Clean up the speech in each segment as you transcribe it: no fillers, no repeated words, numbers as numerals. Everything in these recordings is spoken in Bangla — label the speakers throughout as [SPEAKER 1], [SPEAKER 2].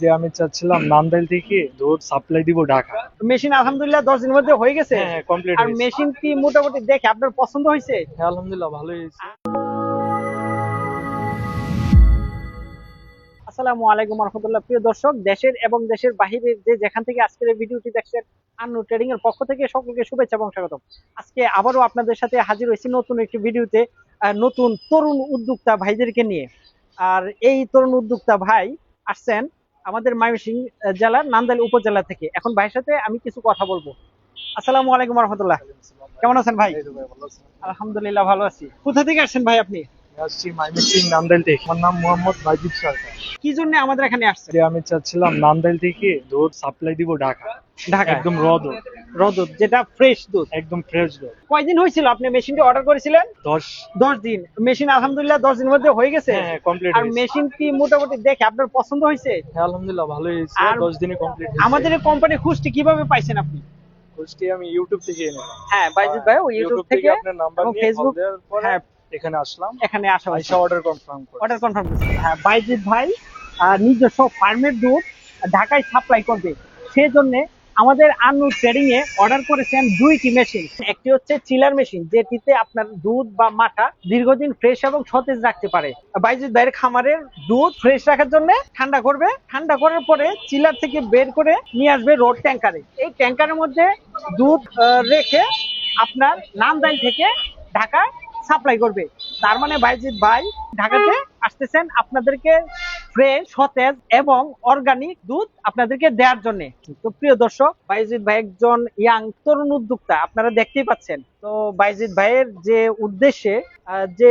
[SPEAKER 1] যে আমি চাচ্ছিলাম নান্দাইল থেকে দুধ সাপ্লাই দিব ঢাকা।
[SPEAKER 2] মেশিন আলহামদুলিল্লাহ 10 দিনের মধ্যে হয়ে গেছে।
[SPEAKER 1] হ্যাঁ, কমপ্লিট
[SPEAKER 2] আর
[SPEAKER 1] হয়েছে।
[SPEAKER 2] মেশিন কি মোটামুটি দেখে আপনার পছন্দ হয়েছে?
[SPEAKER 1] হ্যাঁ, আলহামদুলিল্লাহ ভালোই হয়েছে।
[SPEAKER 2] আসসালামু আলাইকুম রহমতুল্লাহ। প্রিয় দর্শক, দেশের এবং দেশের বাহিরের যে যেখান থেকে আজকের এই ভিডিওটি দেখছেন, আন্নু ট্রেডিং এর পক্ষ থেকে সকলকে শুভেচ্ছা এবং স্বাগতম। আজকে আবারও আপনাদের সাথে হাজির হয়েছি নতুন একটি ভিডিওতে, নতুন তরুণ উদ্যোক্তা ভাইদেরকে নিয়ে। আর এই তরুণ উদ্যোক্তা ভাই আসছেন আমাদের ময়মনসিংহ জেলার নান্দাইল উপজেলা থেকে। এখন ভাইয়ের সাথে আমি কিছু কথা বলবো। আসসালামু আলাইকুম রহমতুল্লাহ। কেমন আছেন ভাই?
[SPEAKER 1] এই তো ভাই ভালো আছেন?
[SPEAKER 2] আলহামদুলিল্লাহ ভালো আছি। কোথা থেকে আসছেন ভাই আপনি?
[SPEAKER 1] আমি আসছি ময়মনসিংহ নান্দাইল থেকে। আমার নাম মোহাম্মদ বাইজিদ সরকার।
[SPEAKER 2] কি জন্য আমাদের এখানে আসছেন?
[SPEAKER 1] যে আমি চাচ্ছিলাম নান্দাইল থেকে দুধ সাপ্লাই দিব ঢাকা।
[SPEAKER 2] ঢাকা
[SPEAKER 1] একদম র দুধ,
[SPEAKER 2] রদত, যেটা ফ্রেশ দুধ।
[SPEAKER 1] একদম ফ্রেশ দুধ।
[SPEAKER 2] কয়দিন হয়েছিল আপনি মেশিনটি অর্ডার করেছিলেন?
[SPEAKER 1] 10।
[SPEAKER 2] 10 দিন। মেশিন আলহামদুলিল্লাহ 10 দিনের মধ্যে হয়ে গেছে।
[SPEAKER 1] হ্যাঁ, কমপ্লিট
[SPEAKER 2] আর
[SPEAKER 1] হয়েছে।
[SPEAKER 2] মেশিন কি মোটামুটি দেখে আপনার পছন্দ হয়েছে?
[SPEAKER 1] হ্যাঁ, আলহামদুলিল্লাহ ভালোই হয়েছে।
[SPEAKER 2] আর
[SPEAKER 1] 10 দিনে কমপ্লিট হয়েছে।
[SPEAKER 2] আমাদের এই কোম্পানি খুঁজটি কিভাবে পাইছেন আপনি?
[SPEAKER 1] কোর্সটি আমি ইউটিউব থেকে এনেছি।
[SPEAKER 2] হ্যাঁ, বাইজিদ ভাই ইউটিউব থেকে
[SPEAKER 1] আপনার নাম্বার
[SPEAKER 2] এবং
[SPEAKER 1] নিয়ে কল
[SPEAKER 2] ফেসবুক,
[SPEAKER 1] দেওয়ার পরে
[SPEAKER 2] হ্যাঁ
[SPEAKER 1] এখানে আসলাম।
[SPEAKER 2] এখানে আসা হয়েছে।
[SPEAKER 1] আইসা অর্ডার কনফার্ম করে।
[SPEAKER 2] অর্ডার কনফার্ম করছেন। হ্যাঁ, বাইজিদ ভাই নিজস্ব ফার্মের দুধ ঢাকায় সাপ্লাই করবে, সেজন্য আমাদের আন্নু ট্রেডিং এ অর্ডার করেছেন 2টি মেশিন। একটি হচ্ছে চিলার মেশিন, যেটিতে আপনার দুধ বা মাঠা দীর্ঘদিন ফ্রেশ এবং সতেজ রাখতে পারে। বাইজিদ ভাইয়ের খামারের দুধ ফ্রেশ রাখার জন্য ঠান্ডা করবে, ঠান্ডা করার পরে চিলার থেকে বের করে নিয়ে আসবে রোড ট্যাঙ্কারে। এই ট্যাঙ্কারের মধ্যে দুধ রেখে আপনার নান্দাইল থেকে ঢাকা সাপ্লাই করবে। তার মানে বাইজিদ ভাই ঢাকাতে আসতেছেন আপনাদেরকে ফ্রেশ, সতেজ এবং অর্গানিক দুধ আপনাদেরকে দেওয়ার জন্য। তো প্রিয় দর্শক, বাইজিদ ভাই একজন ইয়াং তরুণ উদ্যোক্তা, আপনারা দেখতেই পাচ্ছেন। তো বাইজিদ ভাইয়ের যে উদ্দেশ্যে যে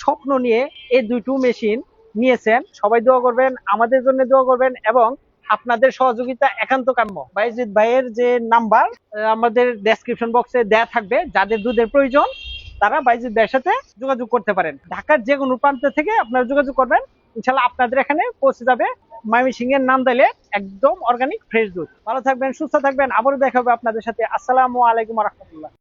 [SPEAKER 2] স্বপ্ন নিয়ে এই দুটো মেশিন নিয়েছেন, সবাই দোয়া করবেন, আমাদের জন্য দোয়া করবেন এবং আপনাদের সহযোগিতা একান্ত কাম্য। বাইজিদ ভাইয়ের যে নাম্বার আমাদের ডেসক্রিপশন বক্সে দেয়া থাকবে, যাদের দুধের প্রয়োজন তারা বাইজিদ ভাইয়ের সাথে যোগাযোগ করতে পারেন। ঢাকার যে কোনো প্রান্ত থেকে আপনারা যোগাযোগ করবেন, ইনশাল্লাহ আপনাদের এখানে পৌঁছে যাবে ময়মনসিংহ এর নান্দাইলে একদম অর্গানিক ফ্রেশ দুধ। ভালো থাকবেন, সুস্থ থাকবেন, আবারও দেখা হবে আপনাদের সাথে। আসসালামু আলাইকুম রহমতুল্লাহ।